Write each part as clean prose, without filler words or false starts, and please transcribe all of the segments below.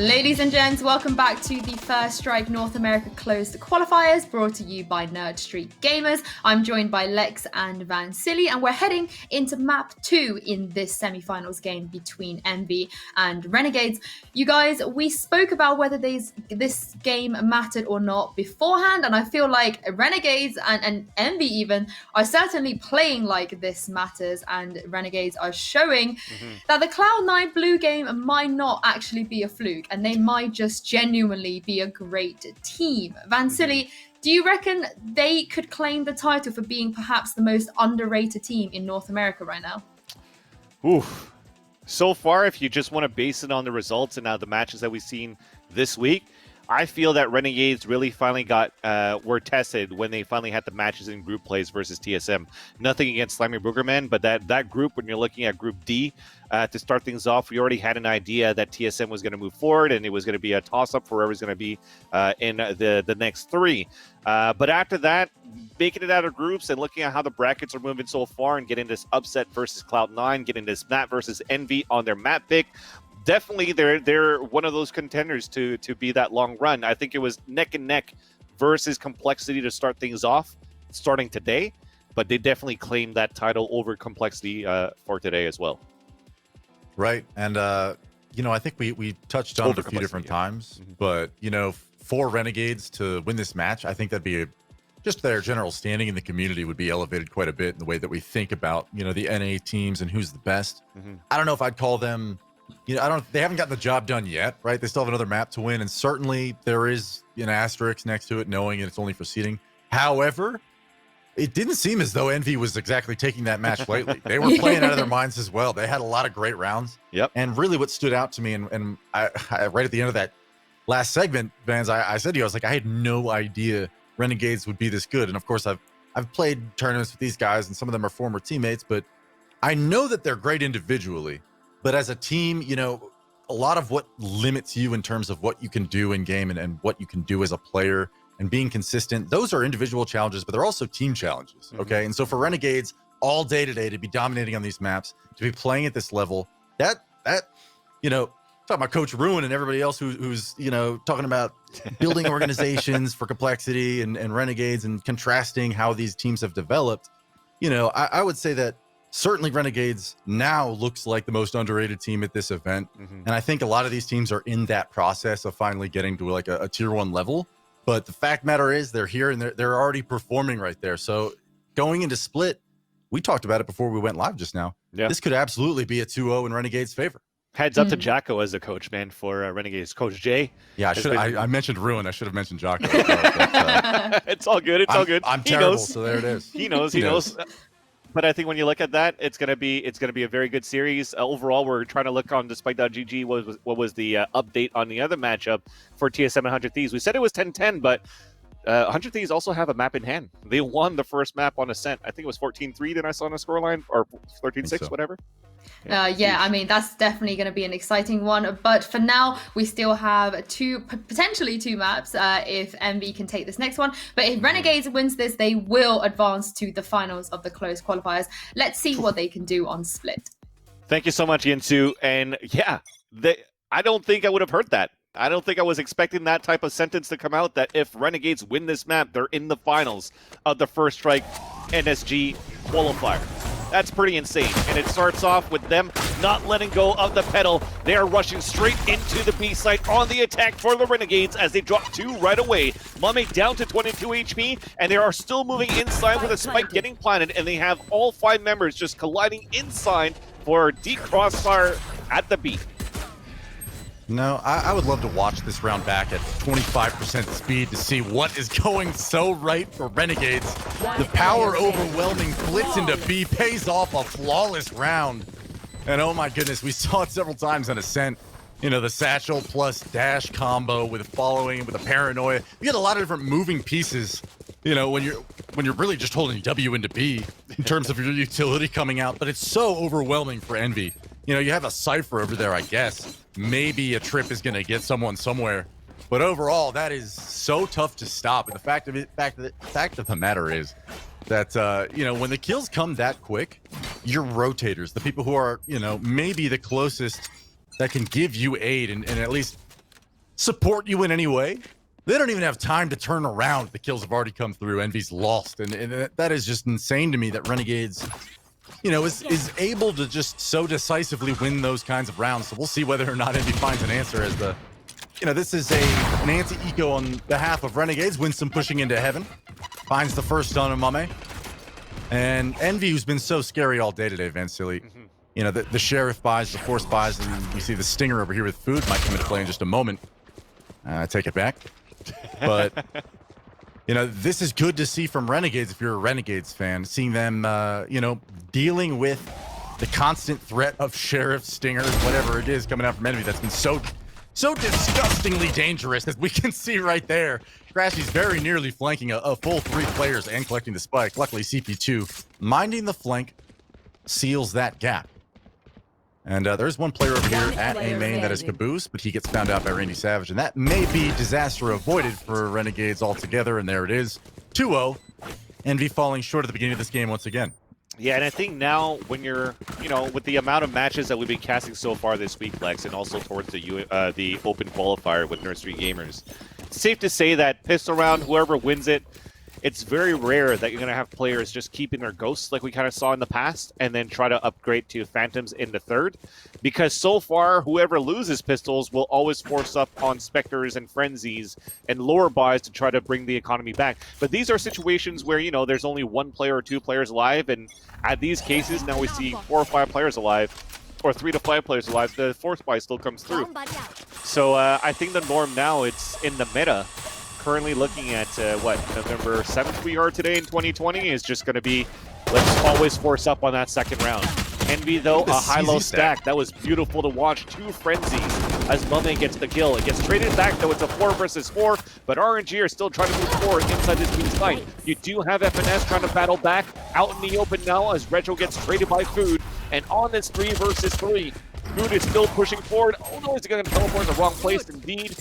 Ladies and gents, welcome back to the First Strike North America Closed Qualifiers, brought to you by Nerd Street Gamers. I'm joined by Lex and Vansili, and we're heading into map 2 in this semi-finals game between Envy and Renegades. You guys, we spoke about whether this game mattered or not beforehand, and I feel like Renegades and Envy even are certainly playing like this matters, and Renegades are showing that the Cloud9 Blue game might not actually be a fluke, and they might just genuinely be a great team. Vansili, do you reckon they could claim the title for being perhaps the most underrated team in North America right now? Oof. So far, if you just want to base it on the results and now the matches that we've seen this week, I feel that Renegades really finally were tested when they finally had the matches in group plays versus TSM. Nothing against Slimy Boogerman, but that group, when you're looking at Group D, to start things off, we already had an idea that TSM was going to move forward, and it was going to be a toss-up for whoever's going to be in the next three. But after that, making it out of groups and looking at how the brackets are moving so far and getting this upset versus Cloud9, getting this map versus Envy on their map pick, definitely they're one of those contenders to be that long run. I think it was neck and neck versus Complexity to start things off, starting today, but they definitely claimed that title over Complexity for today as well. Right, and I think we touched on it a few different times, but for Renegades to win this match, I think that'd be just their general standing in the community would be elevated quite a bit in the way that we think about the NA teams and who's the best. I don't know if I'd call them. They haven't gotten the job done yet, right? They still have another map to win, and certainly there is an asterisk next to it, knowing it's only for seeding. However, it didn't seem as though Envy was exactly taking that match lightly. They were playing out of their minds as well. They had a lot of great rounds. Yep. And really what stood out to me, and I right at the end of that last segment, Vans, I said to you, I was like, I had no idea Renegades would be this good. And of course, I've played tournaments with these guys, and some of them are former teammates, but I know that they're great individually. But as a team, a lot of what limits you in terms of what you can do in game and what you can do as a player and being consistent, those are individual challenges, but they're also team challenges, okay? And so for Renegades, all day today, to be dominating on these maps, to be playing at this level, that talking about Coach Ruin and everybody else who's talking about building organizations for Complexity and Renegades and contrasting how these teams have developed, I would say that certainly Renegades now looks like the most underrated team at this event. And I think a lot of these teams are in that process of finally getting to like a tier 1 level. But the fact matter is they're here and they're already performing right there. So going into Split, we talked about it before we went live just now. Yeah. This could absolutely be a 2-0 in Renegades' favor. Heads up to Jocko as the coach, man, for Renegades. Coach Jay. Yeah, I mentioned Ruin. I should have mentioned Jocko. It's all good. It's all good. I'm terrible, so there it is. He knows. But I think when you look at that, it's gonna be a very good series. Overall, we're trying to look on Despite.gg what was the update on the other matchup for TSM and 100 Thieves. We said it was 10-10, but 100 Thieves also have a map in hand. They won the first map on Ascent. I think it was 14-3 that I saw on the scoreline, or 13-6, whatever. I mean, that's definitely going to be an exciting one. But for now, we still have potentially two maps if Envy can take this next one. But if Renegades wins this, they will advance to the finals of the closed qualifiers. Let's see what they can do on Split. Thank you so much, Yinsu. And yeah, I don't think I would have heard that. I don't think I was expecting that type of sentence to come out, that if Renegades win this map, they're in the finals of the First Strike NSG qualifier. That's pretty insane. And it starts off with them not letting go of the pedal. They are rushing straight into the B site on the attack for the Renegades as they drop 2 right away. Mummy down to 22 HP, and they are still moving inside with a spike getting planted, and they have all 5 members just colliding inside for deep crossfire at the B. No, I would love to watch this round back at 25% speed to see what is going so right for Renegades. The power overwhelming blitz into B pays off a flawless round. And oh my goodness, we saw it several times on Ascent. The satchel plus dash combo with following, with a paranoia. You get a lot of different moving pieces, when you're really just holding W into B in terms of your utility coming out. But it's so overwhelming for Envy. You have a Cypher over there, I guess. Maybe a trip is going to get someone somewhere. But overall, that is so tough to stop. And the fact of the matter is that, when the kills come that quick, your rotators, the people who are, maybe the closest that can give you aid and at least support you in any way. They don't even have time to turn around. The kills have already come through. Envy's lost. And that is just insane to me that Renegades, is able to just so decisively win those kinds of rounds. So we'll see whether or not Envy finds an answer as this is an anti-eco on behalf of Renegades. Winsome pushing into heaven. Finds the first stun on Mame. And Envy, who's been so scary all day today, Vansili. The Sheriff buys, the Force buys, and you see the Stinger over here with food. Might come into play in just a moment. Take it back. But, this is good to see from Renegades if you're a Renegades fan. Seeing them, dealing with the constant threat of Sheriff, Stingers, whatever it is coming out from Envy that's been so disgustingly dangerous, as we can see right there. Crashy's very nearly flanking a full 3 players and collecting the spike. Luckily, CP2 minding the flank seals that gap. And there's one player over here at A main that is Caboose, but he gets found out by Randy Savage, and that may be disaster avoided for Renegades altogether. And there it is, 2-0. Envy falling short at the beginning of this game once again. Yeah, and I think now when you're, with the amount of matches that we've been casting so far this week, Lex, and also towards the open qualifier with Nursery Gamers, it's safe to say that pistol round, whoever wins it, it's very rare that you're going to have players just keeping their ghosts like we kind of saw in the past and then try to upgrade to phantoms in the third. Because so far, whoever loses pistols will always force up on specters and frenzies and lower buys to try to bring the economy back. But these are situations where, there's only 1 player or 2 players alive. And at these cases, now we see 4 or 5 players alive, or 3 to 5 players alive. The force buy still comes through. So I think the norm now, it's in the meta. Currently looking at, November 7th we are today in 2020, is just going to be, let's always force up on that second round. Envy, though, a high-low stack. That was beautiful to watch. 2 frenzies as Mame gets the kill. It gets traded back, though it's a 4 versus 4, but RNG are still trying to move forward inside this team's fight. You do have FNS trying to battle back out in the open now as Retro gets traded by Food, and on this 3 versus 3, Food is still pushing forward. Oh no, he's going to teleport in the wrong place indeed.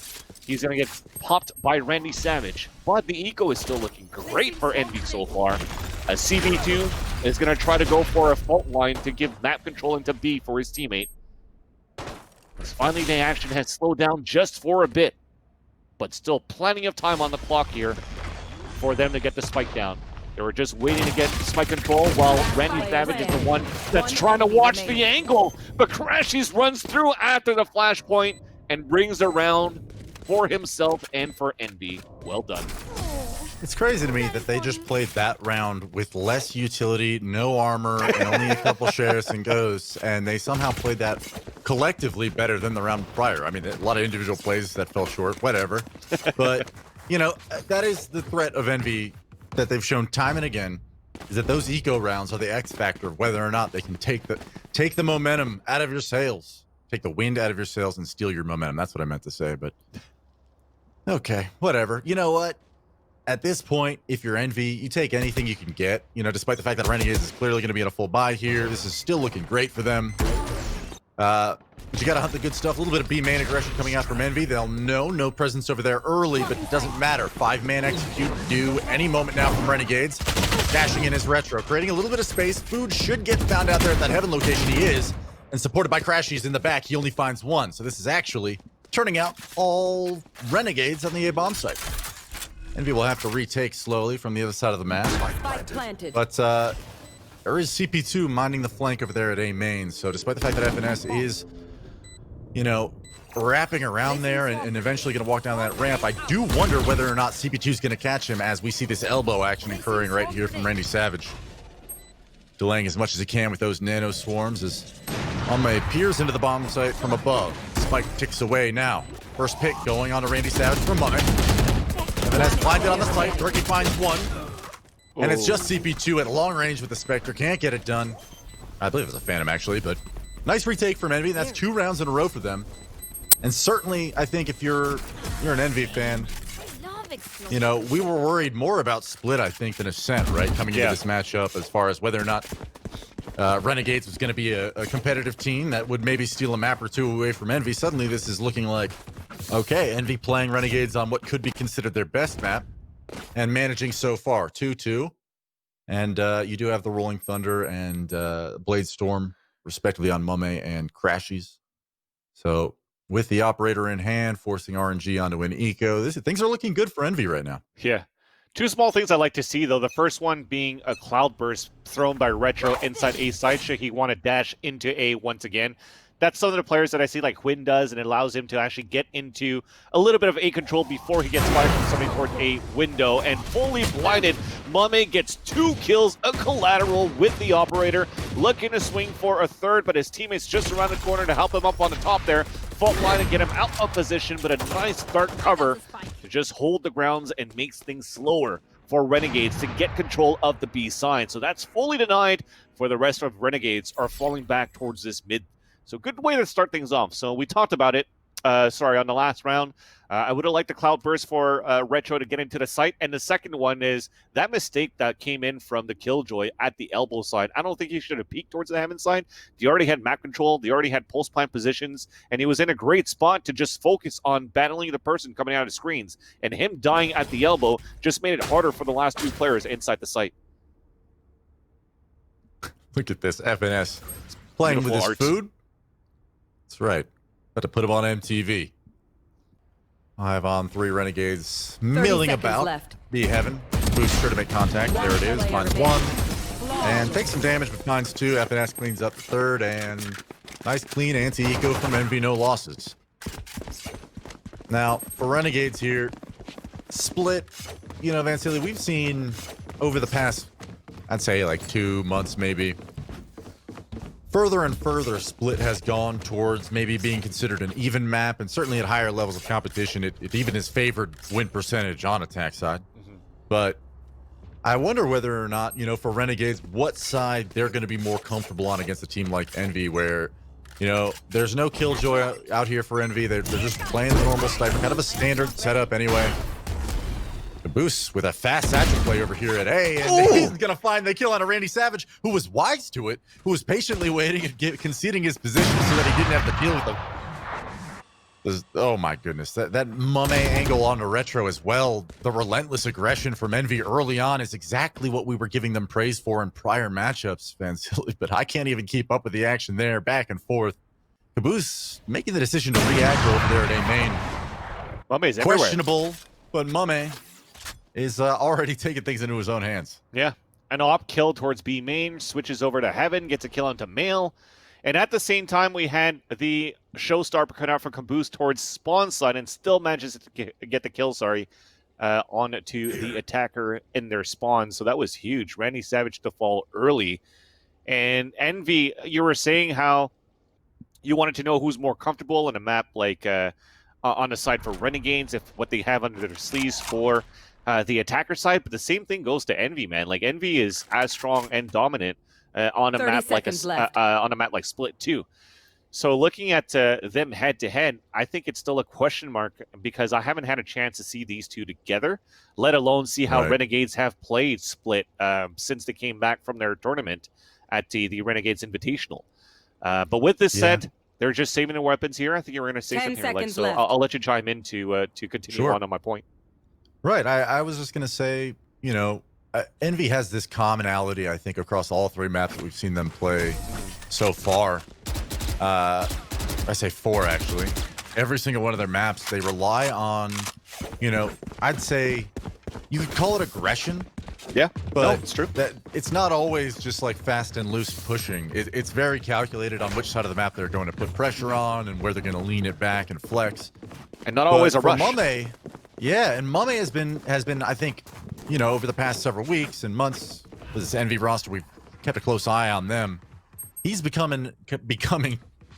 He's going to get popped by Randy Savage. But the eco is still looking great for Envy so far. A CB2 is going to try to go for a fault line to give map control into B for his teammate. As finally the action has slowed down just for a bit. But still plenty of time on the clock here for them to get the spike down. They were just waiting to get spike control while Randy Savage is the one that's trying to watch the angle. But Crashies runs through after the flashpoint and brings around for himself and for Envy. Well done. It's crazy to me that they just played that round with less utility, no armor, and only a couple sheriffs and ghosts, and they somehow played that collectively better than the round prior. I mean, a lot of individual plays that fell short, whatever. But, that is the threat of Envy that they've shown time and again, is that those eco rounds are the X factor of whether or not they can take the momentum out of your sails. Take the wind out of your sails and steal your momentum. That's what I meant to say, but okay, whatever. You know what? At this point, if you're Envy, you take anything you can get. Despite the fact that Renegades is clearly going to be in a full buy here, this is still looking great for them. But you got to hunt the good stuff. A little bit of B main aggression coming out from Envy. They'll know no presence over there early, but it doesn't matter. 5-man execute due any moment now from Renegades. Dashing in his retro, creating a little bit of space. Food should get found out there at that heaven location. He is, and supported by Crashies in the back. He only finds 1, so this is actually turning out all Renegades on the A bomb site. Envy will have to retake slowly from the other side of the map. But there is CP2 minding the flank over there at A main. So despite the fact that FNS is, wrapping around there and eventually going to walk down that ramp, I do wonder whether or not CP2 is going to catch him as we see this elbow action occurring right here from Randy Savage. Delaying as much as he can with those nano swarms as Mame peers into the bomb site from above. Spike ticks away now. First pick going on to Randy Savage from Mame. FNS blinded on the site. Turkey finds 1. And it's just CP2 at long range with the Spectre. Can't get it done. I believe it was a Phantom, actually, but nice retake from Envy. That's 2 rounds in a row for them. And certainly, I think if you're an Envy fan, we were worried more about Split, I think, than Ascent, right? Coming into this matchup as far as whether or not Renegades was going to be a competitive team that would maybe steal a map or 2 away from Envy. Suddenly, this is looking like, okay, Envy playing Renegades on what could be considered their best map and managing so far 2-2. And you do have the Rolling Thunder and Blade Storm, respectively, on Mame and Crashies. So with the operator in hand, forcing RNG onto an eco. Things are looking good for Envy right now. Yeah. Two small things I like to see, though. The first one being a cloud burst thrown by Retro inside A side. Should he want to dash into A once again? That's some of the players that I see like Quinn does, and it allows him to actually get into a little bit of A control before he gets fired from somebody towards a window. And fully blinded, Mame gets 2 kills, a collateral with the operator, looking to swing for a third, but his teammates just around the corner to help him up on the top there. Fault line and get him out of position, but a nice dark cover to just hold the grounds and makes things slower for Renegades to get control of the B side. So that's fully denied for the rest of Renegades are falling back towards this mid. So good way to start things off. So we talked about it, on the last round. I would have liked the cloud burst for Retro to get into the site. And the second one is that mistake that came in from the Killjoy at the elbow side. I don't think he should have peeked towards the Heaven side. He already had map control. They already had pulse plant positions. And he was in a great spot to just focus on battling the person coming out of screens. And him dying at the elbow just made it harder for the last 2 players inside the site. Look at this, FNS. Playing Beautiful with his art. food. That's right. Got to put him on MTV. 5-on-3 Renegades milling about. Left. B Heaven. Boost sure to make contact. There it is. Finds 1. And takes some damage, but finds 2. FNS cleans up the third. And nice clean anti-eco from Envy. No losses. Now, for Renegades here, split, Vansili, we've seen over the past, I'd say like 2 months maybe, further and further split has gone towards maybe being considered an even map, and certainly at higher levels of competition, it even is favored win percentage on attack side. But I wonder whether or not, for Renegades, what side they're going to be more comfortable on against a team like Envy, where, there's no Killjoy out here for Envy. They're just playing the normal Sniper, kind of a standard setup anyway. Caboose with a fast satchel play over here at A, and he's going to find the kill on a Randy Savage, who was wise to it, who was patiently waiting and conceding his position so that he didn't have to deal with the... Oh my goodness, that Mame angle on the Retro as well. The relentless aggression from Envy early on is exactly what we were giving them praise for in prior matchups, Vansili, but I can't even keep up with the action there, back and forth. Caboose making the decision to re-aggro over there at A main. Mame's everywhere. Questionable, but Mame is already taking things into his own hands. Yeah. An op kill towards B main, switches over to Heaven, gets a kill onto Male. And at the same time, we had the showstopper cut out from Caboose towards spawn side and still manages to get the kill, onto the attacker in their spawn. So that was huge. Randy Savage to fall early. And Envy, you were saying how you wanted to know who's more comfortable in a map like on the side for Renegades, if what they have under their sleeves for the attacker side, but the same thing goes to Envy, man. Like Envy is as strong and dominant on a map like on a map like Split too. So looking at them head to head, I think it's still a question mark because I haven't had a chance to see these two together, let alone see how Renegades have played Split since they came back from their tournament at the Renegades Invitational. But with this said, they're just saving their weapons here. I think you were going to say something here, Lex, so I'll let you chime in to continue on my point. Right. I was just going to say, Envy has this commonality, I think, across all 3 maps that we've seen them play so far. I say 4, actually. Every single one of their maps, they rely on, I'd say you could call it aggression. Yeah, but it's true. That it's not always just like fast and loose pushing. It's very calculated on which side of the map they're going to put pressure on and where they're going to lean it back and flex. And not always a rush. Mame, yeah, and Mame has been, I think, over the past several weeks and months, with this Envy roster, we've kept a close eye on them. He's becoming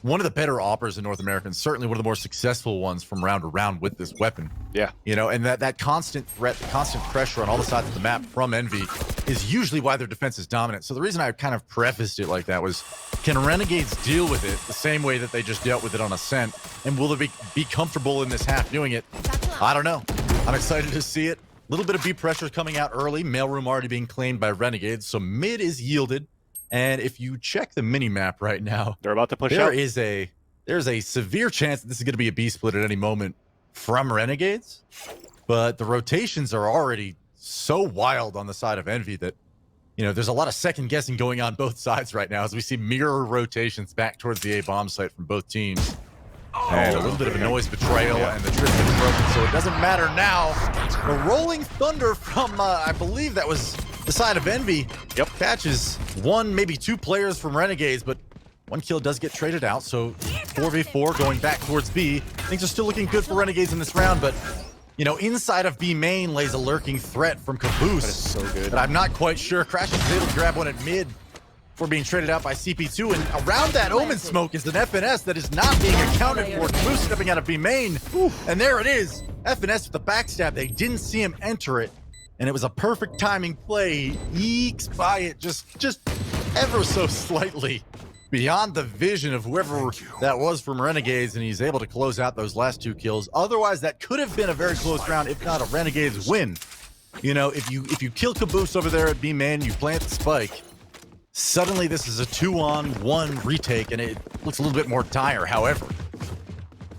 one of the better operators in North America, and certainly one of the more successful ones from round to round with this weapon. Yeah. And that constant threat, the constant pressure on all the sides of the map from Envy is usually why their defense is dominant. So the reason I kind of prefaced it like that was, can Renegades deal with it the same way that they just dealt with it on Ascent? And will they be comfortable in this half doing it? I don't know. I'm excited to see it. A little bit of B pressure coming out early. Mailroom already being claimed by Renegades. So mid is yielded. And if you check the mini map right now, they're about to push out. There's a severe chance that this is going to be a B split at any moment from Renegades. But the rotations are already so wild on the side of Envy that, there's a lot of second guessing going on both sides right now as we see mirror rotations back towards the A bomb site from both teams. And a little bit of a noise betrayal, and the Tristan is broken, so it doesn't matter now. The Rolling Thunder from, I believe that was the side of Envy. Yep. Catches one, maybe two players from Renegades, but one kill does get traded out, so 4v4 going back towards B. Things are still looking good for Renegades in this round, but, you know, inside of B main lays a lurking threat from Caboose. That is so good. But I'm not quite sure. Crash is able to grab one at mid before being traded out by CP2, and around that Omen smoke is an FNS that is not being accounted for. Caboose stepping out of B main, and there it is. FNS with the backstab. They didn't see him enter it, and it was a perfect timing play. He ekes by it just ever so slightly beyond the vision of whoever that was from Renegades, and he's able to close out those last two kills. Otherwise, that could have been a very close round, if not a Renegades win. You know, if you kill Caboose over there at B main, you plant the spike. Suddenly, this is a 2-on-1 retake, and it looks a little bit more dire. However,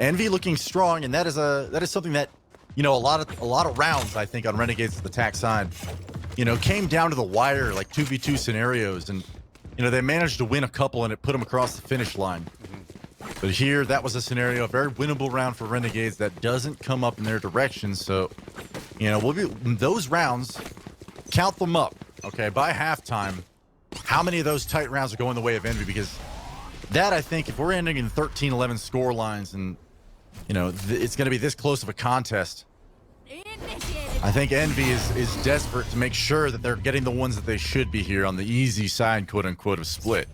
Envy looking strong, and that is something that, you know, a lot of rounds, I think, on Renegades' attack side, you know, came down to the wire, like 2v2 scenarios, and you know, they managed to win a couple, and it put them across the finish line. But here, that was a scenario, a very winnable round for Renegades that doesn't come up in their direction. So, you know, those rounds, count them up, okay? By halftime, how many of those tight rounds are going the way of Envy? Because that, I think, if we're ending in 13-11 score lines and, you know, it's going to be this close of a contest, I think Envy is desperate to make sure that they're getting the ones that they should be here on the easy side, quote-unquote, of split.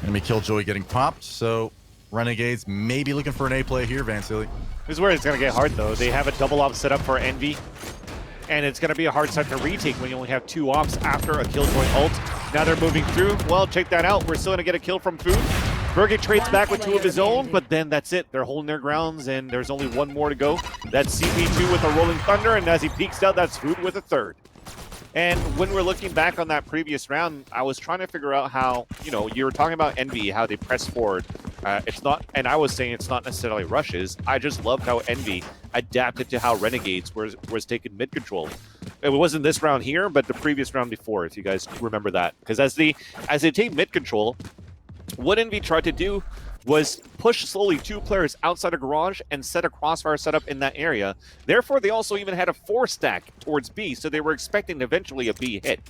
Enemy Killjoy getting popped, so Renegades maybe looking for an A play here, Vansily. This is where it's going to get hard, though. They have a double op set up for Envy, and it's going to be a hard set to retake when you only have 2 ops after a Killjoy ult. Now they're moving through. Well, check that out. We're still going to get a kill from Food. Berge trades back with 2 of his own, but then that's it. They're holding their grounds, and there's only 1 more to go. That's CP2 with a Rolling Thunder, and as he peeks out, that's Food with a 3rd. And when we're looking back on that previous round, I was trying to figure out how, you know, you were talking about Envy, how they press forward. It's not, and I was saying it's not necessarily rushes. I just loved how Envy adapted to how Renegades was taking mid control. It wasn't this round here, but the previous round before, if you guys remember that. Because as they take mid control, what Envy tried to do was push slowly 2 players outside of garage and set a crossfire setup in that area. Therefore, they also even had a 4-stack towards B, so they were expecting eventually a B hit.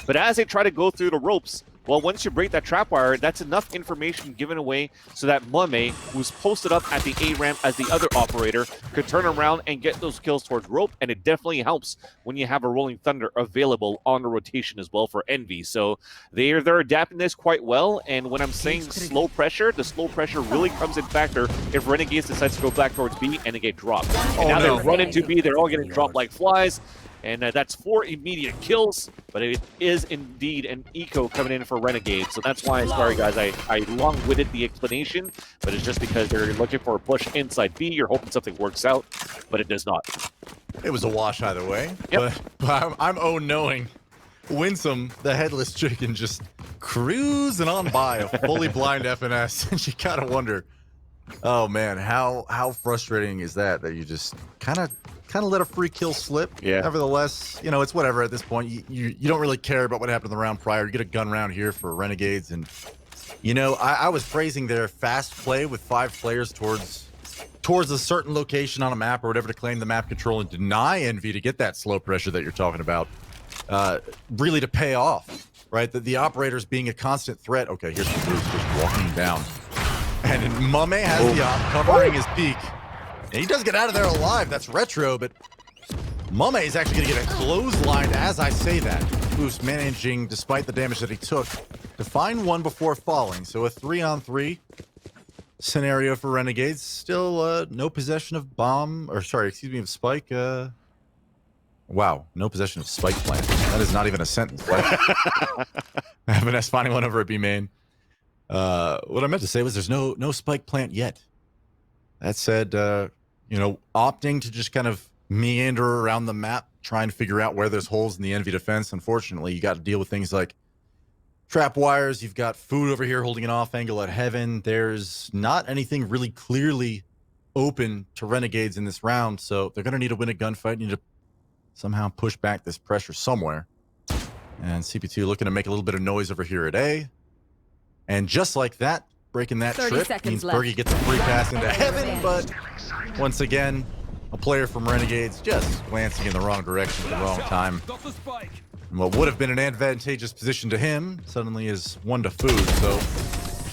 But as they try to go through the ropes, well, once you break that trapwire, that's enough information given away so that Mame, who's posted up at the A ramp as the other operator, could turn around and get those kills towards rope, and it definitely helps when you have a Rolling Thunder available on the rotation as well for Envy. So they're adapting this quite well, and when I'm saying slow pressure, the slow pressure really comes in factor if Renegades decides to go back towards B and they get dropped. And now they run into B, they're all getting dropped like flies. And that's 4 immediate kills, but it is indeed an eco coming in for Renegade. So that's why, sorry guys, I long-winded the explanation, but it's just because they're looking for a push inside B. You're hoping something works out, but it does not. It was a wash either way. Yep. But I'm knowing Winsome, the headless chicken, just cruising on by a fully blind FNS, and you gotta wonder, oh man, how frustrating is that you just kind of let a free kill slip. Yeah. Nevertheless, you know, it's whatever at this point. You don't really care about what happened in the round prior. You get a gun round here for Renegades, and you know, I was praising their fast play with 5 players towards a certain location on a map or whatever to claim the map control and deny Envy to get that slow pressure that you're talking about. Really to pay off, right? The operators being a constant threat. Okay, here's the Bruce just walking down. And Mame has the op covering his peak. And he does get out of there alive. That's retro, but Mame is actually going to get a clothesline as I say that. Boost managing, despite the damage that he took, to find one before falling. So a 3-on-3 scenario for Renegades. Still no possession of bomb, or sorry, excuse me, of spike. Wow, no possession of spike plant. That is not even a sentence. FNS finding one over at B main. What I meant to say was there's no spike plant yet. That said, you know, opting to just kind of meander around the map, trying to figure out where there's holes in the Envy defense. Unfortunately, you got to deal with things like trap wires. You've got Food over here holding an off angle at Heaven. There's not anything really clearly open to Renegades in this round, so they're going to need to win a gunfight. Need to somehow push back this pressure somewhere. And CP2 looking to make a little bit of noise over here at A. And just like that, breaking that 30 trip. seconds Means left. Bergie gets a free pass into heaven, but once again, a player from Renegades just glancing in the wrong direction at the wrong time. And what would have been an advantageous position to him suddenly is one to food. So,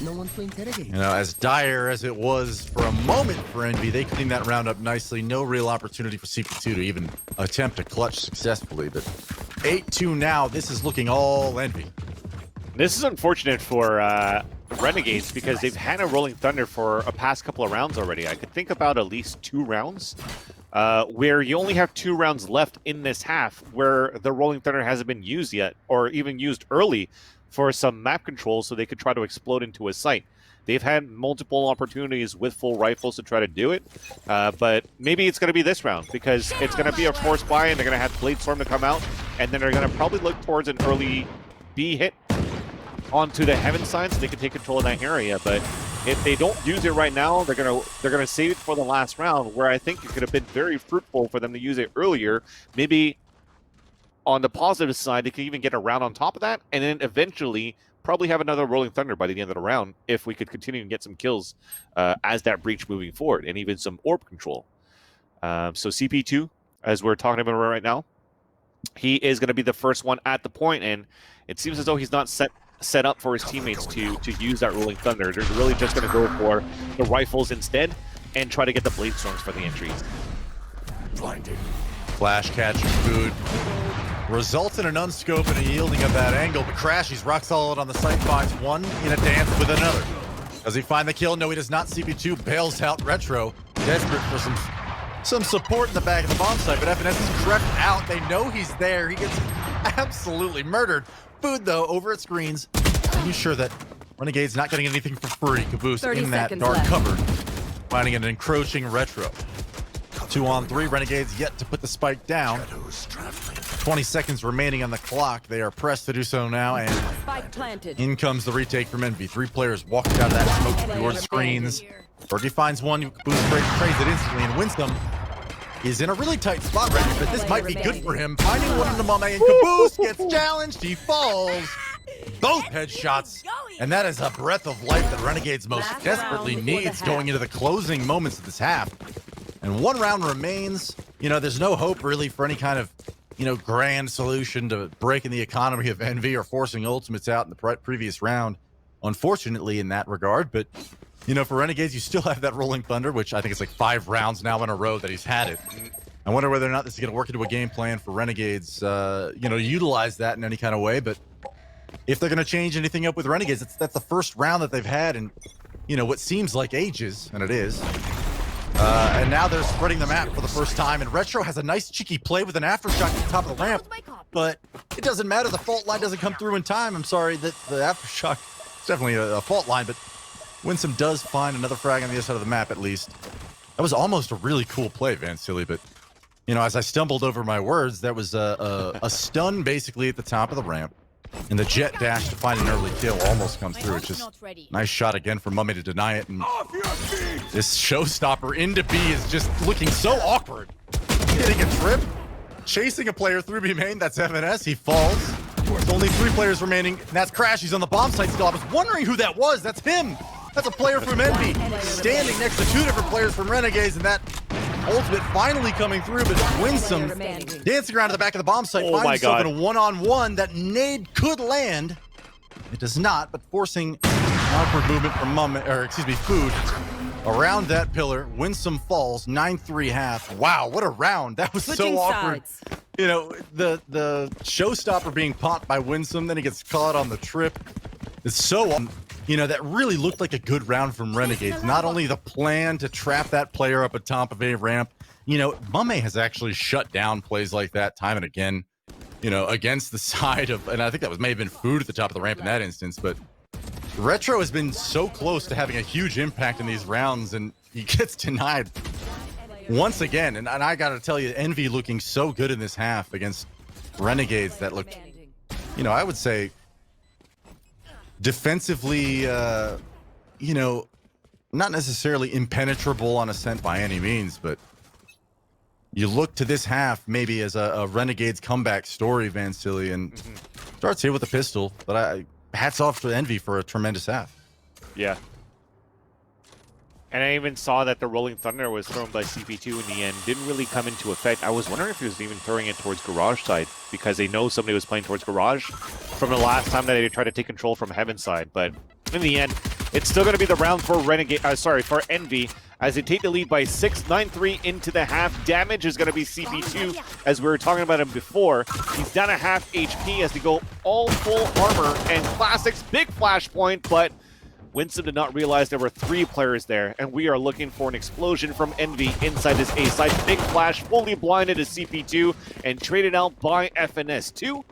No one to interrogate. you know, as dire as it was for a moment for Envy, they cleaned that round up nicely. No real opportunity for CP2 to even attempt to clutch successfully. But 8-2 now. This is looking all Envy. This is unfortunate for Renegades because they've had a Rolling Thunder for a past couple of rounds already. I could think about at least 2 rounds where you only have 2 rounds left in this half where the Rolling Thunder hasn't been used yet or even used early for some map control so they could try to explode into a site. They've had multiple opportunities with full rifles to try to do it, but maybe it's going to be this round because it's going to be a forced buy and they're going to have Blade Storm to come out and then they're going to probably look towards an early B hit onto the heaven side so they can take control of that area. But if they don't use it right now, they're gonna save it for the last round, where I think it could have been very fruitful for them to use it earlier. Maybe on the positive side, they could even get a round on top of that, and then eventually probably have another Rolling Thunder by the end of the round if we could continue and get some kills as that breach moving forward, and even some orb control. So CP2, as we're talking about right now, he is going to be the first one at the point, and it seems as though he's not set up for his teammates to use that Rolling Thunder. They're really just going to go for the rifles instead and try to get the Blade Storms for the entries. Blinding. Flash catching food. Results in an unscope and a yielding of that angle, but Crash, he's rock solid on the site, finds one in a dance with another. Does he find the kill? No, he does not. CP2 bails out Retro, desperate for some support in the back of the bomb site, but FNS is crept out. They know he's there. He gets absolutely murdered. Food, though, over at screens. Are you sure that Renegade's not getting anything for free? Caboose in that dark cover, finding an encroaching Retro. 2-on-3, Renegades yet to put the spike down. 20 seconds remaining on the clock. They are pressed to do so now, and Spike planted. in comes the retake from Envy. 3 players walking out of that smoke towards screens. Bergie finds one, Caboose trades it instantly, and Winston is in a really tight spot right now, but this might be good for him. Finding one in the Mame, and Caboose gets challenged. He falls. Both headshots. And that is a breath of life that Renegades most desperately needs going into the closing moments of this half. And 1 round remains. You know, there's no hope really for any kind of, you know, grand solution to breaking the economy of Envy or forcing ultimates out in the previous round, unfortunately, in that regard. But you know, for Renegades, you still have that Rolling Thunder, which I think it's like 5 rounds now in a row that he's had it. I wonder whether or not this is going to work into a game plan for Renegades, you know, utilize that in any kind of way. But if they're going to change anything up with Renegades, that's the first round that they've had in, you know, what seems like ages, and it is. And now they're spreading the map for the first time, and Retro has a nice cheeky play with an aftershock at the top of the ramp, but it doesn't matter. The fault line doesn't come through in time. I'm sorry that the aftershock is definitely a fault line, but Winsome does find another frag on the other side of the map, at least. That was almost a really cool play, Van Silly, but, you know, as I stumbled over my words, that was a stun basically at the top of the ramp, and the jet dash to find an early kill almost comes through. It's just nice shot again from Mummy to deny it, and this showstopper into B is just looking so awkward. Getting a trip, chasing a player through B main, that's FNS, he falls. There's only 3 players remaining, and that's Crash. He's on the bomb site still. I was wondering who that was. That's him. That's a player from Envy, standing next to 2 different players from Renegades, and that ultimate finally coming through, but Winsome dancing around to the back of the bomb site, finds himself in a 1-on-1. That nade could land. It does not, but forcing awkward movement from Food around that pillar. Winsome falls, 9-3 half. Wow, what a round. That was so awkward. You know, the showstopper being popped by Winsome, then he gets caught on the trip. It's so, you know, that really looked like a good round from Renegades. Not only the plan to trap that player up at top of a ramp, you know, Mame has actually shut down plays like that time and again, you know, against the side of, and I think that may have been Food at the top of the ramp in that instance, but Retro has been so close to having a huge impact in these rounds, and he gets denied once again. And I gotta tell you, Envy looking so good in this half against Renegades that looked, you know, I would say defensively, you know, not necessarily impenetrable on Ascent by any means, but you look to this half maybe as a Renegades comeback story, Van Silly, and starts here with a pistol, but hats off to Envy for a tremendous half. Yeah. And I even saw that the Rolling Thunder was thrown by CP2 in the end. Didn't really come into effect. I was wondering if he was even throwing it towards Garage side because they know somebody was playing towards Garage from the last time that they tried to take control from Heaven side. But in the end, it's still going to be the round for for Envy as they take the lead by 6, 9-3 into the half. Damage is going to be CP2 as we were talking about him before. He's down a half HP as they go all full armor and Classics big flashpoint, but Winston did not realize there were 3 players there, and we are looking for an explosion from Envy inside this A side. Big flash, fully blinded to CP2, and traded out by FNS2.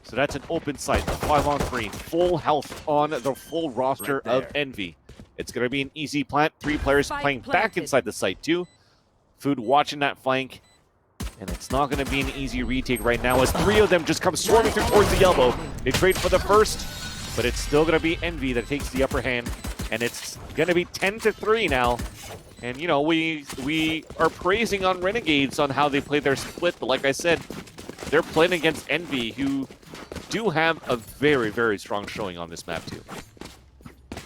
So that's an open site, 5-on-3, full health on the full roster of Envy. It's going to be an easy plant. 3 players playing back inside the site too. Food watching that flank, and it's not going to be an easy retake right now as 3 of them just come swarming through towards the elbow. They trade for the first, but it's still going to be Envy that takes the upper hand, and it's going to be 10-3 now. And, you know, we are praising on Renegades on how they played their split, but like I said, they're playing against Envy, who do have a very, very strong showing on this map, too.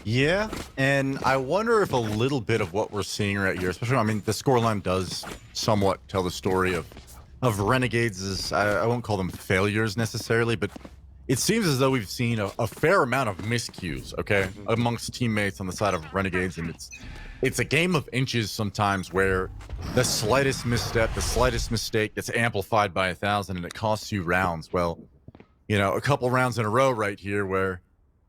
Yeah, and I wonder if a little bit of what we're seeing right here, especially, I mean, the scoreline does somewhat tell the story of Renegades' I won't call them failures necessarily, but it seems as though we've seen a fair amount of miscues, okay, amongst teammates on the side of Renegades, and it's a game of inches sometimes where the slightest misstep, the slightest mistake gets amplified by 1,000 and it costs you rounds. Well, you know, a couple rounds in a row right here where,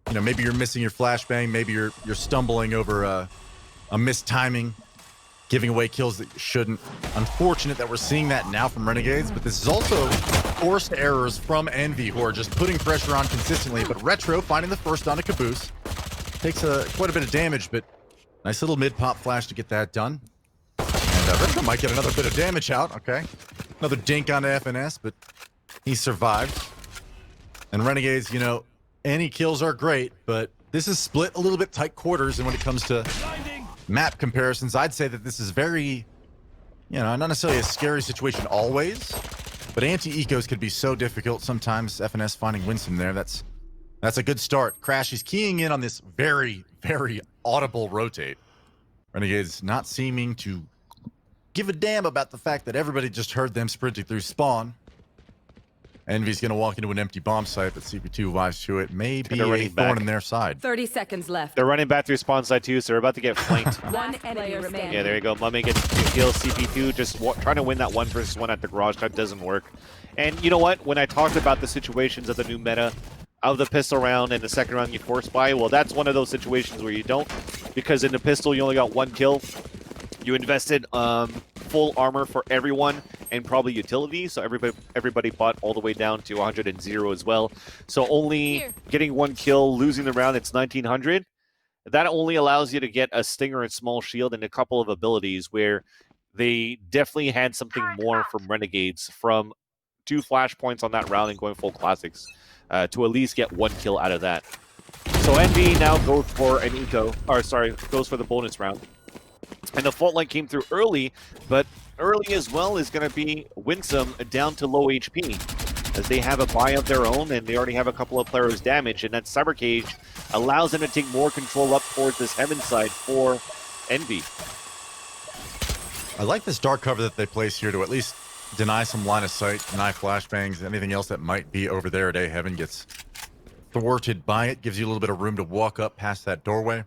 you know, maybe you're missing your flashbang, maybe you're stumbling over a missed timing, giving away kills that you shouldn't. Unfortunate that we're seeing that now from Renegades, but this is also forced errors from Envy, who are just putting pressure on consistently. But Retro finding the first on a Caboose. Takes quite a bit of damage, but nice little mid-pop flash to get that done. And Retro might get another bit of damage out, okay. Another dink onto FNS, but he survived. And Renegades, you know, any kills are great, but this is split a little bit tight quarters, and when it comes to map comparisons, I'd say that this is very, you know, not necessarily a scary situation always, but anti-ecos could be so difficult sometimes. FNS finding Winston there, that's a good start. Crash is keying in on this very, very audible rotate. Renegades not seeming to give a damn about the fact that everybody just heard them sprinting through spawn. Envy's going to walk into an empty bomb site, but CP2 vibes to it. Maybe a thorn in their side. 30 seconds left. They're running back through spawn side too, so they're about to get flanked. One enemy remaining. Yeah, there you go. Mummy gets 2 kills. CP2 just trying to win that 1 versus 1 at the garage. That doesn't work. And you know what? When I talked about the situations of the new meta, of the pistol round and the second round you force buy, well, that's one of those situations where you don't, because in the pistol you only got 1 kill. You invested full armor for everyone and probably utility, so everybody bought all the way down to 100 as well. So only getting 1 kill, losing the round, it's 1900. That only allows you to get a stinger and small shield and a couple of abilities where they definitely had something more from Renegades, from 2 flashpoints on that round and going full classics to at least get 1 kill out of that. So Envy now goes for an goes for the bonus round. And the fault line came through early, but early as well is going to be Winsome down to low HP, as they have a buy of their own, and they already have a couple of players damaged, and that Cyber Cage allows them to take more control up towards this Heaven side for Envy. I like this dark cover that they place here to at least deny some line of sight, deny flashbangs, anything else that might be over there at A. Heaven gets thwarted by it, gives you a little bit of room to walk up past that doorway.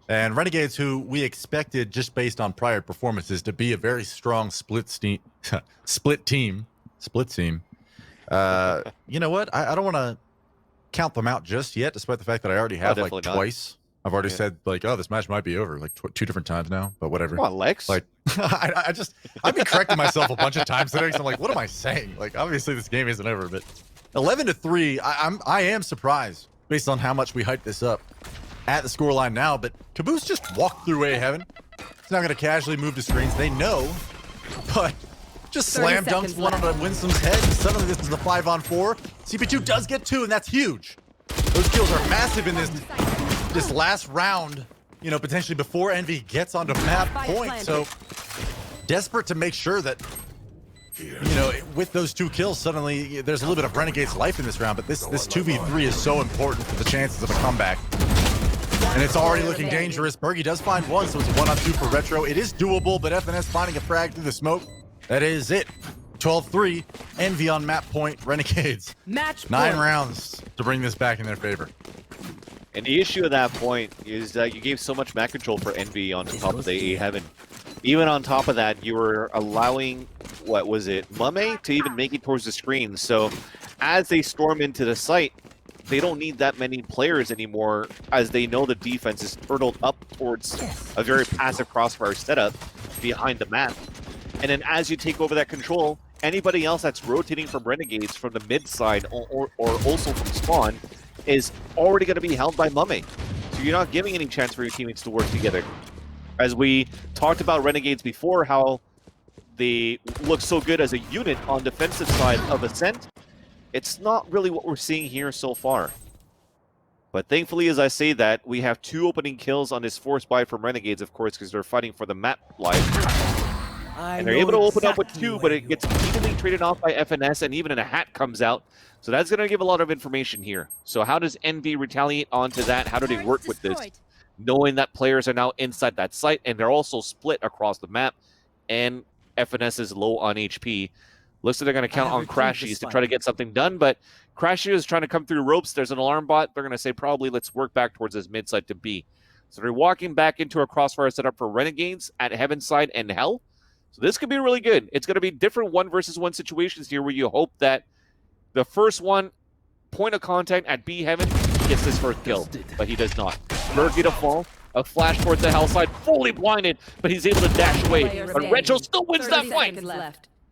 And Renegades, who we expected just based on prior performances to be a very strong split team. You know what? I don't want to count them out just yet, despite the fact that I already have like twice. I've already said like, oh, this match might be over like 2 different times now, but whatever. Come on, Lex. Like, I've been correcting myself a bunch of times today. So I'm like, what am I saying? Like, obviously this game isn't over, but 11-3. I am surprised based on how much we hyped this up at the scoreline now, but Caboose just walked through A Heaven. He's not going to casually move to screens. They know, but just slam dunks one on Winsome's head. And suddenly this is the 5-on-4. CP2 does get 2, and that's huge. Those kills are massive in this last round, you know, potentially before Envy gets onto map point. So desperate to make sure that, you know, with those 2 kills, suddenly there's a little bit of Renegade's life in this round, but this 2v3 is so important for the chances of a comeback. And it's already looking dangerous. Bergie does find one, so it's 1-on-2 for Retro. It is doable, but FNS finding a frag through the smoke. That is it. 12-3. Envy on map point. Renegades. Match 9 point. rounds to bring this back in their favor. And the issue at that point is that you gave so much map control for Envy on top of the A Heaven. Even on top of that, you were allowing, what was it, Mame to even make it towards the screen. So as they storm into the site, they don't need that many players anymore, as they know the defense is turtled up towards a very passive crossfire setup behind the map. And then as you take over that control, anybody else that's rotating from Renegades from the mid side or also from spawn is already going to be held by Mame. So you're not giving any chance for your teammates to work together. As we talked about Renegades before, how they look so good as a unit on defensive side of Ascent, it's not really what we're seeing here so far. But thankfully, as I say that, we have 2 opening kills on this force buy from Renegades, of course, because they're fighting for the map life. And they're able to open up with 2, but it gets immediately traded off by FNS, and even a hat comes out. So that's going to give a lot of information here. So how does Envy retaliate onto that? How do they work with this? Knowing that players are now inside that site, and they're also split across the map, and FNS is low on HP. Looks like they're going to count on Crashies to try to get something done, but Crashies is trying to come through ropes. There's an alarm bot. They're going to say probably let's work back towards this mid side to B. So they're walking back into a crossfire setup for Renegades at Heaven side and Hell. So this could be really good. It's going to be different 1-versus-1 situations here where you hope that the first one, point of contact at B Heaven, gets this first kill, but he does not. Bergie to fall, a flash towards the Hell side, fully blinded, but he's able to dash away. But Retro still wins that fight.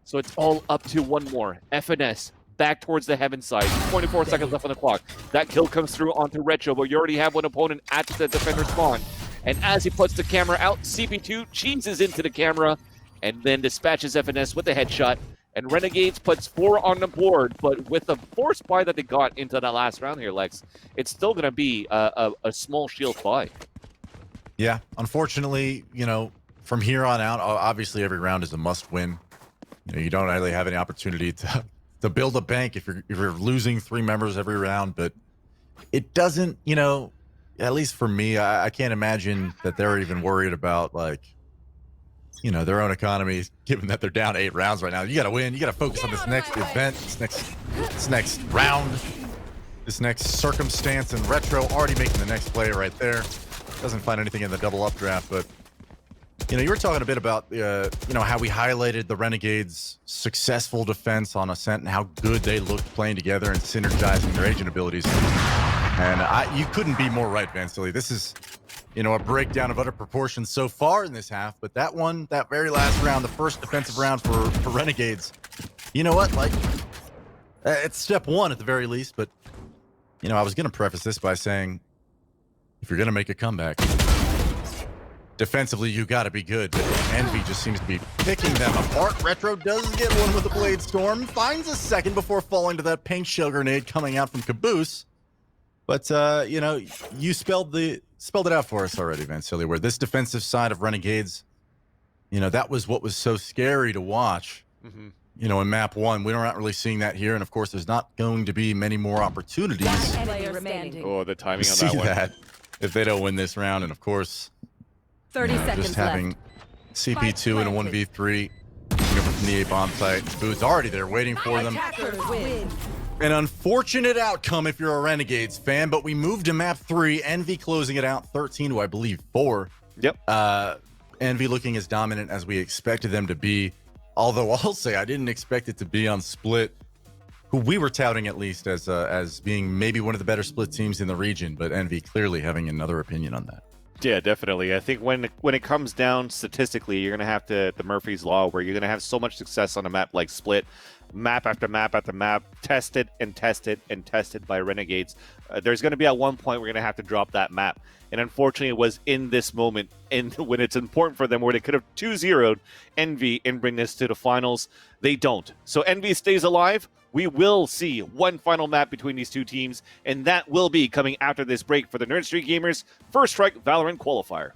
So it's all up to one more. FNS back towards the Heaven side. 24 seconds left on the clock. That kill comes through onto Retro, but you already have one opponent at the defender spawn. And as he puts the camera out, CP2 cheeses into the camera and then dispatches FNS with a headshot. And Renegades puts 4 on the board, but with the force buy that they got into that last round here, Lex, it's still going to be a small shield buy. Yeah, unfortunately, you know, from here on out, obviously every round is a must-win. You know, you don't really have any opportunity to build a bank if you're losing 3 members every round, but it doesn't, you know, at least for me, I can't imagine that they're even worried about, like, you know, their own economy, given that they're down 8 rounds right now. You got to win. You got to focus on this next event, this next round, this next circumstance. And Retro already making the next play right there. Doesn't find anything in the double up draft, but you know, you were talking a bit about you know, how we highlighted the Renegades' successful defense on Ascent and how good they looked playing together and synergizing their agent abilities. And you couldn't be more right, Vansilli. This is, you know, a breakdown of utter proportions so far in this half, but that one, that very last round, the first defensive round for Renegades, you know what, like, it's step 1 at the very least, but, you know, I was going to preface this by saying, if you're going to make a comeback, defensively, you got to be good, but Envy just seems to be picking them apart. Retro does get one with a Blade Storm, finds a second before falling to that paint shell grenade coming out from Caboose. But, you know, you spelled it out for us already, Vansilli, where this defensive side of Renegades, you know, that was what was so scary to watch, you know, in map 1. We're not really seeing that here. And, of course, there's not going to be many more opportunities. Oh, the timing on see that one. That if they don't win this round. And, of course, 30 seconds just having left. CP2 in a 1v3 from the A bomb site. Boo's already there waiting for them. An unfortunate outcome if you're a Renegades fan, but we moved to map 3. Envy closing it out 13 to, I believe, 4. Yep. Envy looking as dominant as we expected them to be. Although I'll say I didn't expect it to be on Split, who we were touting at least as being maybe one of the better Split teams in the region, but Envy clearly having another opinion on that. Yeah, definitely. I think when it comes down statistically, you're going to have the Murphy's Law, where you're going to have so much success on a map like Split, map after map after map, tested and tested and tested by Renegades. There's going to be at one point we're going to have to drop that map. And unfortunately, it was in this moment, and when it's important for them, where they could have 2-0'd Envy and bring this to the finals. They don't. So Envy stays alive. We will see one final map between these 2 teams, and that will be coming after this break for the Nerd Street Gamers First Strike Valorant Qualifier.